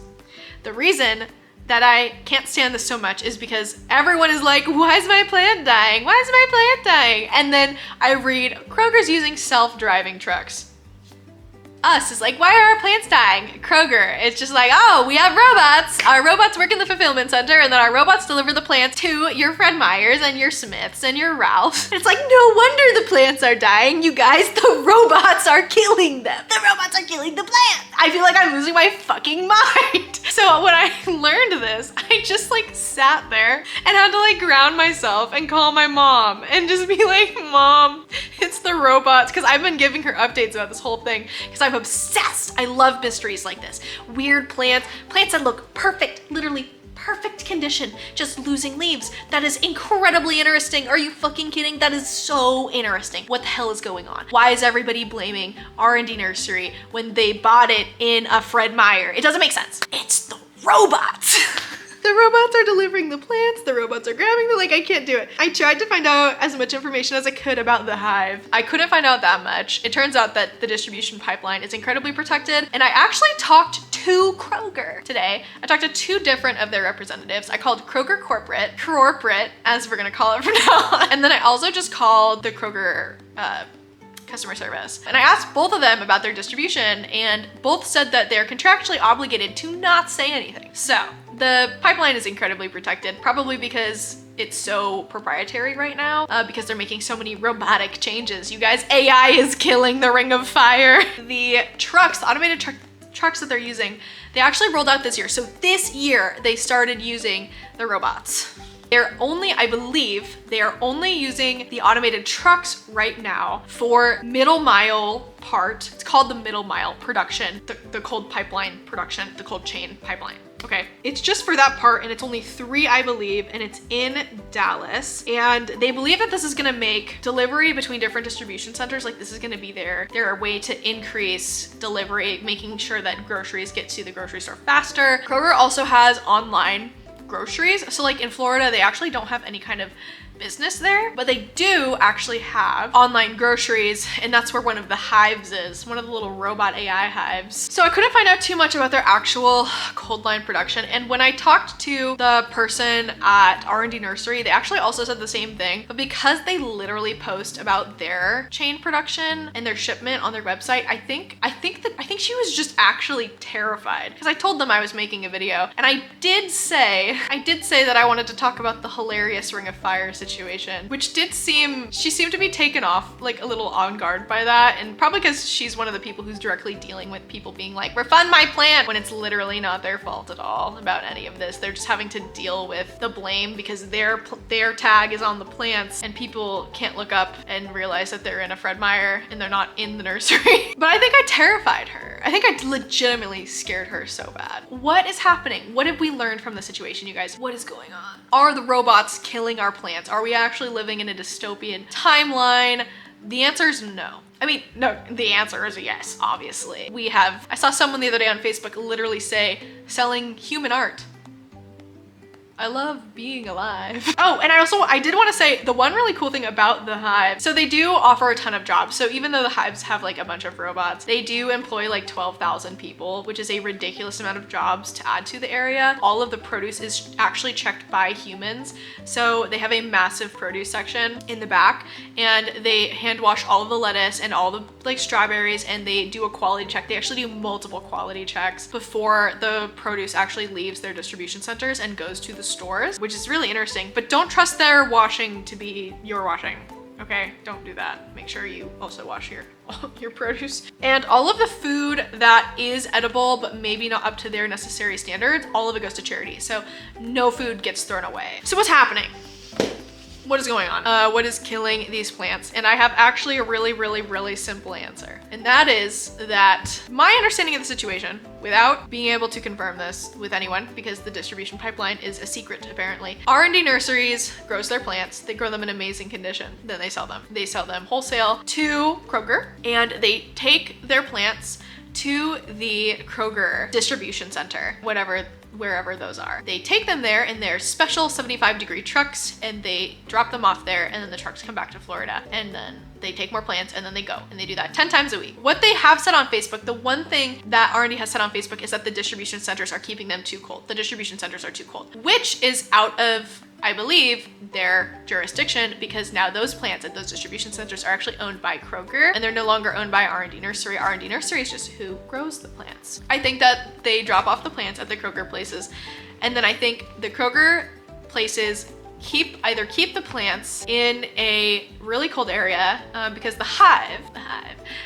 The reason that I can't stand this so much is because everyone is like, why is my plant dying? Why is my plant dying? And then I read, Kroger's using self-driving trucks. Us is like, why are our plants dying? Kroger, it's just like, oh, we have robots. Our robots work in the fulfillment center, and then our robots deliver the plants to your Fred Meyers and your Smiths and your Ralphs. It's like, no wonder the plants are dying, you guys. The robots are killing them. The robots are killing the plants. I feel like I'm losing my fucking mind. So when I learned this, I just like sat there and had to like ground myself and call my mom and just be like, Mom, it's the robots. Because I've been giving her updates about this whole thing because I'm obsessed. I love mysteries like this. Weird plants that look perfect, literally perfect condition, just losing leaves. That is incredibly interesting. Are you fucking kidding? That is so interesting. What the hell is going on? Why is everybody blaming R&D Nursery when they bought it in a Fred Meyer? It doesn't make sense. It's the robots. The robots are delivering the plants, the robots are grabbing them, like I can't do it. I tried to find out as much information as I could about the hive. I couldn't find out that much. It turns out that the distribution pipeline is incredibly protected, and I actually talked to Kroger today. I talked to two different of their representatives. I called Kroger Corporate, as we're gonna call it from now on. And then I also just called the Kroger customer service. And I asked both of them about their distribution, and both said that they're contractually obligated to not say anything. So the pipeline is incredibly protected, probably because it's so proprietary right now, because they're making so many robotic changes. You guys, AI is killing the Ring of Fire. The trucks, the automated trucks that they're using, they actually rolled out this year. So this year they started using the robots. I believe they are only using the automated trucks right now for middle mile part. It's called the middle mile production, the cold pipeline production, the cold chain pipeline. Okay, it's just for that part, and it's only 3, I believe, and it's in Dallas. And they believe that this is gonna make delivery between different distribution centers, like this is gonna be their way to increase delivery, making sure that groceries get to the grocery store faster. Kroger also has online groceries. So like in Florida, they actually don't have any kind of business there, but they do actually have online groceries, and that's where one of the hives is, one of the little robot AI hives. So I couldn't find out too much about their actual cold line production, and when I talked to the person at R&D Nursery, they actually also said the same thing, but because they literally post about their chain production and their shipment on their website, I think she was just actually terrified, because I told them I was making a video, and I did say that I wanted to talk about the hilarious Ring of Fire situation, which she seemed to be taken off like a little on guard by that, and probably because she's one of the people who's directly dealing with people being like, refund my plant, when it's literally not their fault at all about any of this. They're just having to deal with the blame because their tag is on the plants, and people can't look up and realize that they're in a Fred Meyer and they're not in the nursery. But I think I terrified her. I think I legitimately scared her so bad. What is happening? What have we learned from the situation, you guys? What is going on? Are the robots killing our plants? Are we actually living in a dystopian timeline? The answer is no. I mean, no, the answer is yes, obviously. I saw someone the other day on Facebook literally say, selling human art. I love being alive. Oh, and I did want to say the one really cool thing about the hive. So they do offer a ton of jobs. So even though the hives have like a bunch of robots, they do employ like 12,000 people, which is a ridiculous amount of jobs to add to the area. All of the produce is actually checked by humans. So they have a massive produce section in the back, and they hand wash all of the lettuce and all the like strawberries, and they do a quality check. They actually do multiple quality checks before the produce actually leaves their distribution centers and goes to the stores, which is really interesting. But don't trust their washing to be your washing. Okay, don't do that. Make sure you also wash your produce. And all of the food that is edible but maybe not up to their necessary standards, all of it goes to charity. So no food gets thrown away. So what's happening? What is going on? What is killing these plants? And I have actually a really simple answer. And that is that my understanding of the situation, without being able to confirm this with anyone, because the distribution pipeline is a secret apparently, R&D nurseries grows their plants, they grow them in amazing condition, then they sell them. They sell them wholesale to Kroger, and they take their plants to the Kroger distribution center, wherever those are. They take them there in their special 75-degree trucks, and they drop them off there, and then the trucks come back to Florida, and then they take more plants, and then they go, and they do that 10 times a week. What they have said on Facebook, the one thing that R&D has said on Facebook is that the distribution centers are keeping them too cold. The distribution centers are too cold, which is out of, I believe, their jurisdiction, because now those plants at those distribution centers are actually owned by Kroger, and they're no longer owned by R&D Nursery. R&D Nursery is just who grows the plants. I think that they drop off the plants at the Kroger places, and then I think the Kroger places either keep the plants in a really cold area, because the hive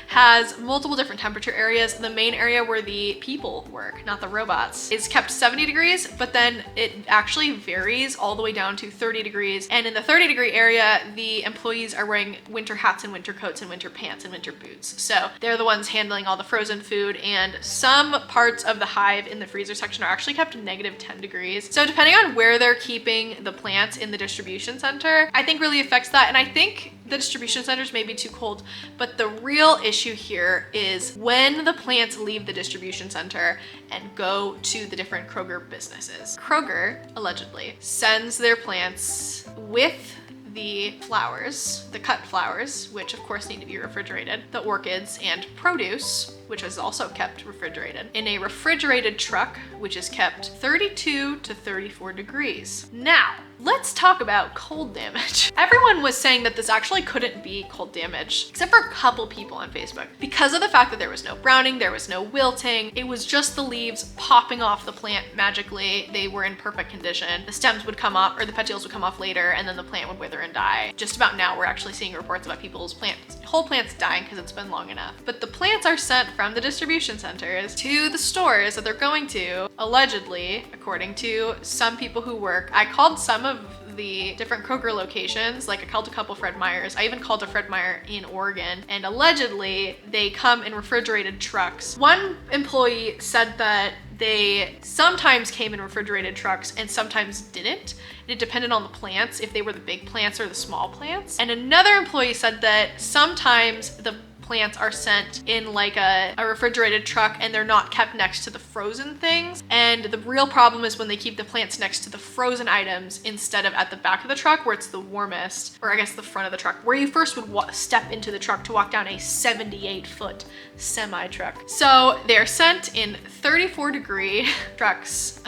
has multiple different temperature areas. The main area where the people work, not the robots, is kept 70 degrees, but then it actually varies all the way down to 30 degrees. And in the 30-degree area, the employees are wearing winter hats and winter coats and winter pants and winter boots. So they're the ones handling all the frozen food, and some parts of the hive in the freezer section are actually kept -10 degrees. So depending on where they're keeping the plants in the distribution center, I think really affects that. And I think the distribution centers may be too cold, but the real issue here is when the plants leave the distribution center and go to the different Kroger businesses. Kroger allegedly sends their plants with the flowers, the cut flowers, which of course need to be refrigerated, the orchids and produce, which is also kept refrigerated, in a refrigerated truck, which is kept 32 to 34 degrees. Now, let's talk about cold damage. Everyone was saying that this actually couldn't be cold damage, except for a couple people on Facebook. Because of the fact that there was no browning, there was no wilting, it was just the leaves popping off the plant magically. They were in perfect condition. The stems would come off, or the petioles would come off later, and then the plant would wither and die. Just about now, we're actually seeing reports about people's whole plants dying because it's been long enough. But the plants are sent from the distribution centers to the stores that they're going to, allegedly, according to some people who work. I called some of the different Kroger locations, like I called a couple Fred Meyers. I even called a Fred Meyer in Oregon, and allegedly they come in refrigerated trucks. One employee said that they sometimes came in refrigerated trucks and sometimes didn't. It depended on the plants, if they were the big plants or the small plants. And another employee said that sometimes the plants are sent in like a refrigerated truck and they're not kept next to the frozen things. And the real problem is when they keep the plants next to the frozen items instead of at the back of the truck where it's the warmest, or I guess the front of the truck, where you first would step into the truck to walk down a 78-foot semi truck. So they're sent in 34-degree trucks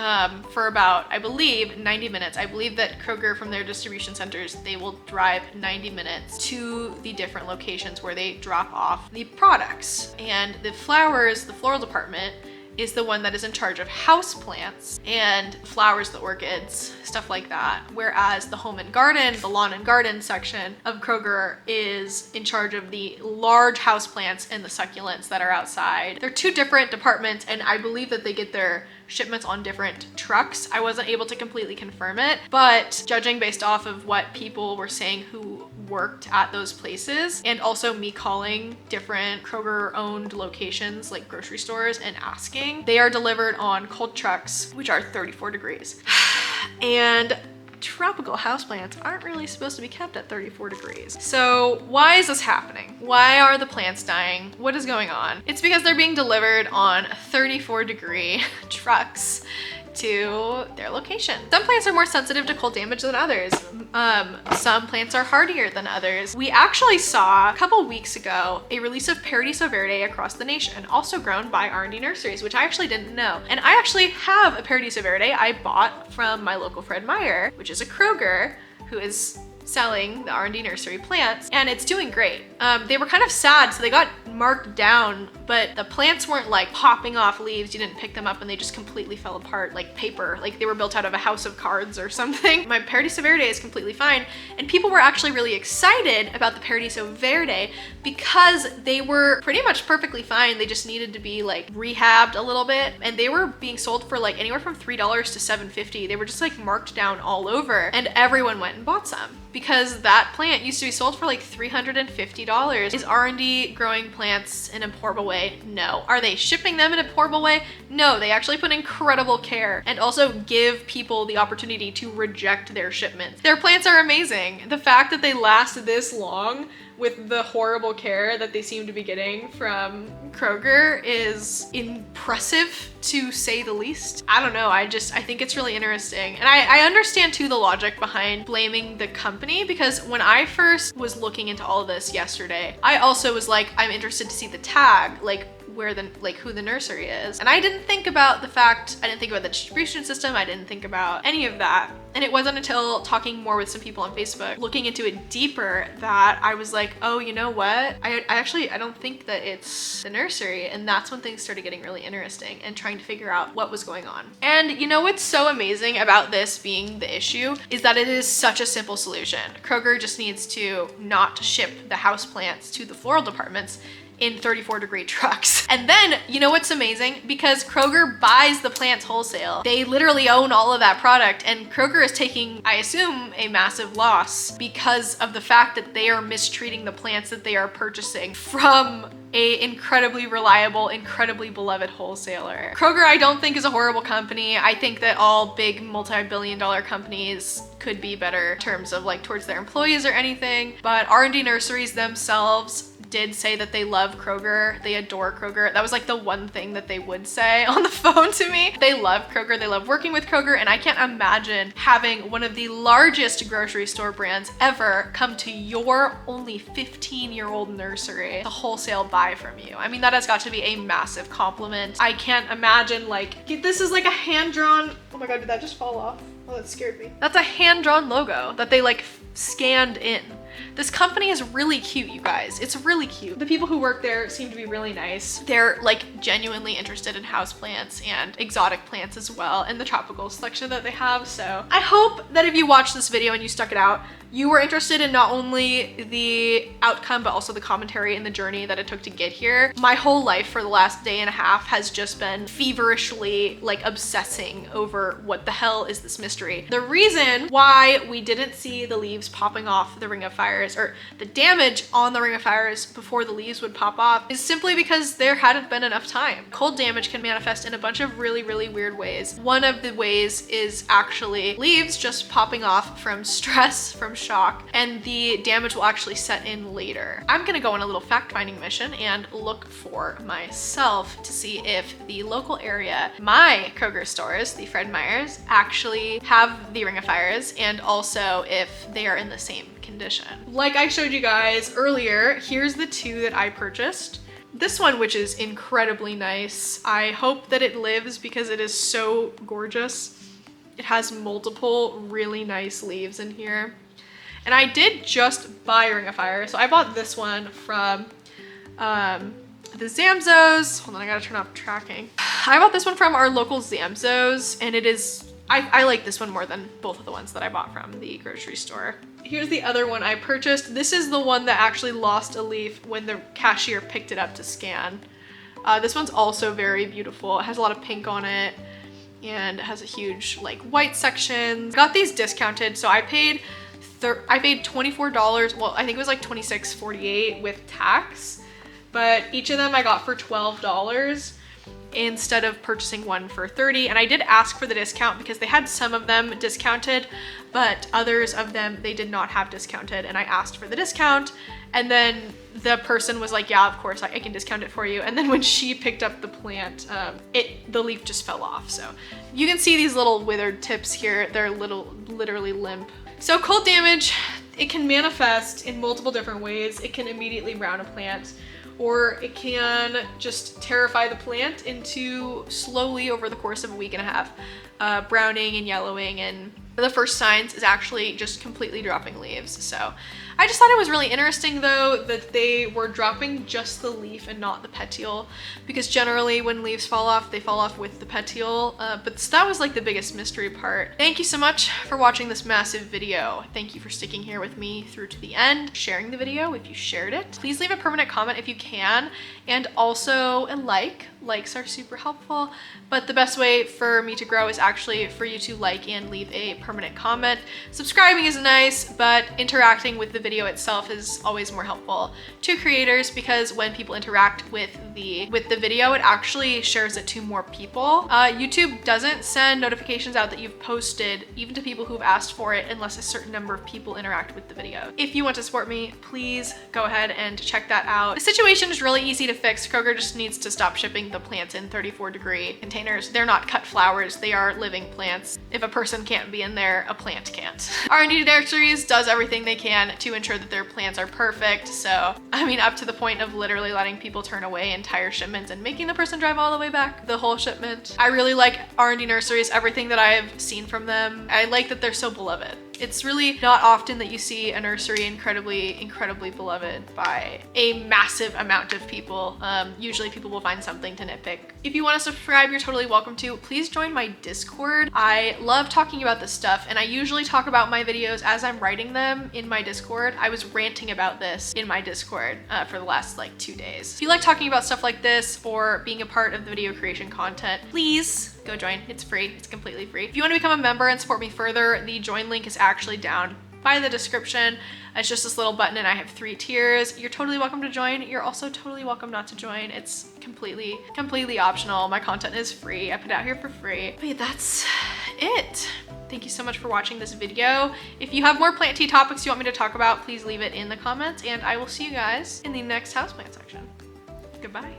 for about, I believe, 90 minutes. I believe that Kroger, from their distribution centers, they will drive 90 minutes to the different locations where they drop off the products. And the flowers, the floral department, is the one that is in charge of house plants and flowers, the orchids, stuff like that. Whereas the home and garden, the lawn and garden section of Kroger is in charge of the large house plants and the succulents that are outside. They're two different departments, and I believe that they get their shipments on different trucks. I wasn't able to completely confirm it, but judging based off of what people were saying who worked at those places, and also me calling different Kroger owned locations like grocery stores and asking, they are delivered on cold trucks, which are 34 degrees. And tropical houseplants aren't really supposed to be kept at 34 degrees. So why is this happening? Why are the plants dying? What is going on? It's because they're being delivered on 34-degree trucks to their location. Some plants are more sensitive to cold damage than others. Some plants are hardier than others. We actually saw a couple weeks ago a release of Paradiso Verde across the nation, also grown by R&D Nurseries, which I actually didn't know. And I actually have a Paradiso Verde I bought from my local Fred Meyer, which is a Kroger who is selling the R&D Nursery plants, and it's doing great. They were kind of sad, so they got marked down, but the plants weren't like popping off leaves. You didn't pick them up and they just completely fell apart like paper, like they were built out of a house of cards or something. My Paradiso Verde is completely fine, and people were actually really excited about the Paradiso Verde because they were pretty much perfectly fine. They just needed to be like rehabbed a little bit, and they were being sold for like anywhere from $3 to $7.50. They were just like marked down all over, and everyone went and bought some because that plant used to be sold for like $350. Is R&D growing plants in a horrible way? No. Are they shipping them in a horrible way? No. They actually put incredible care and also give people the opportunity to reject their shipments. Their plants are amazing. The fact that they last this long with the horrible care that they seem to be getting from Kroger is impressive, to say the least. I don't know, I think it's really interesting. And I understand too the logic behind blaming the company, because when I first was looking into all of this yesterday, I also was like, I'm interested to see the tag, like who the nursery is. And I didn't think about the distribution system. I didn't think about any of that. And it wasn't until talking more with some people on Facebook, looking into it deeper, that I was like, oh, you know what? I don't think that it's the nursery. And that's when things started getting really interesting and trying to figure out what was going on. And you know what's so amazing about this being the issue is that it is such a simple solution. Kroger just needs to not ship the house plants to the floral departments in 34-degree trucks. And then, you know what's amazing? Because Kroger buys the plants wholesale. They literally own all of that product, and Kroger is taking, I assume, a massive loss because of the fact that they are mistreating the plants that they are purchasing from a incredibly reliable, incredibly beloved wholesaler. Kroger, I don't think, is a horrible company. I think that all big multi-billion-dollar companies could be better in terms of like towards their employees or anything, but R&D Nurseries themselves did say that they love Kroger. They adore Kroger. That was like the one thing that they would say on the phone to me. They love Kroger. They love working with Kroger. And I can't imagine having one of the largest grocery store brands ever come to your only 15-year-old nursery to wholesale buy from you. I mean, that has got to be a massive compliment. I can't imagine, like, this is like a hand-drawn, oh my God, did that just fall off? Oh, that scared me. That's a hand-drawn logo that they like scanned in. This company is really cute, you guys. It's really cute. The people who work there seem to be really nice. They're like genuinely interested in houseplants and exotic plants as well, and the tropical selection that they have. So I hope that if you watched this video and you stuck it out, you were interested in not only the outcome, but also the commentary and the journey that it took to get here. My whole life for the last day and a half has just been feverishly like obsessing over what the hell is this mystery. The reason why we didn't see the leaves popping off the Ring of Fires, or the damage on the Ring of Fires before the leaves would pop off, is simply because there hadn't been enough time. Cold damage can manifest in a bunch of really, really weird ways. One of the ways is actually leaves just popping off from stress, from shock, and the damage will actually set in later. I'm gonna go on a little fact-finding mission and look for myself to see if the local area, my Kroger stores, the Fred Meyers, actually have the Ring of Fires, and also if they are in the same condition. Like I showed you guys earlier, here's the two that I purchased. This one, which is incredibly nice. I hope that it lives because it is so gorgeous. It has multiple really nice leaves in here. And I did just buy Ring of Fire. So I bought this one from the Zamzos. Hold on, I gotta turn off tracking. I bought this one from our local Zamzos, and it is, I like this one more than both of the ones that I bought from the grocery store. Here's the other one I purchased. This is the one that actually lost a leaf when the cashier picked it up to scan. This one's also very beautiful. It has a lot of pink on it, and it has a huge like white section. Got these discounted, so I paid $24. Well, I think it was like $26.48 with tax, but each of them I got for $12. instead of purchasing one for $30. And I did ask for the discount because they had some of them discounted, but others of them they did not have discounted, and I asked for the discount, and then the person was like, yeah, of course I can discount it for you. And then when she picked up the plant, the leaf just fell off. So you can see these little withered tips here. They're literally limp. So cold damage, it can manifest in multiple different ways. It can immediately brown a plant, or it can just terrify the plant into slowly over the course of a week and a half, browning and yellowing, and the first signs is actually just completely dropping leaves. So I just thought it was really interesting though that they were dropping just the leaf and not the petiole, because generally when leaves fall off, they fall off with the petiole. But that was like the biggest mystery part. Thank you so much for watching this massive video. Thank you for sticking here with me through to the end, sharing the video if you shared it. Please leave a permanent comment if you can, and also a like. Likes are super helpful, but the best way for me to grow is actually for you to like and leave a permanent comment. Subscribing is nice, but interacting with the video itself is always more helpful to creators, because when people interact with the video, it actually shares it to more people. YouTube doesn't send notifications out that you've posted even to people who've asked for it unless a certain number of people interact with the video. If you want to support me, please go ahead and check that out. The situation is really easy to fix. Kroger just needs to stop shipping the plants in 34-degree containers. They're not cut flowers, they are living plants. If a person can't be in there, a plant can't. R&D Nurseries does everything they can to ensure that their plants are perfect. So, I mean, up to the point of literally letting people turn away entire shipments and making the person drive all the way back the whole shipment. I really like R&D Nurseries, everything that I've seen from them. I like that they're so beloved. It's really not often that you see a nursery incredibly beloved by a massive amount of people. Usually people will find something to nitpick. If you want to subscribe, you're totally welcome to. Please join my Discord. I love talking about this stuff, and I usually talk about my videos as I'm writing them in my Discord. I was ranting about this in my Discord for the last like 2 days. If you like talking about stuff like this or being a part of the video creation content, please go join. It's free. It's completely free. If you want to become a member and support me further, the join link is actually down by the description. It's just this little button, and I have 3 tiers. You're totally welcome to join. You're also totally welcome not to join. It's completely optional. My content is free. I put it out here for free. But yeah, that's it. Thank you so much for watching this video. If you have more PlanTEA topics you want me to talk about, please leave it in the comments, and I will see you guys in the next houseplant section. Goodbye.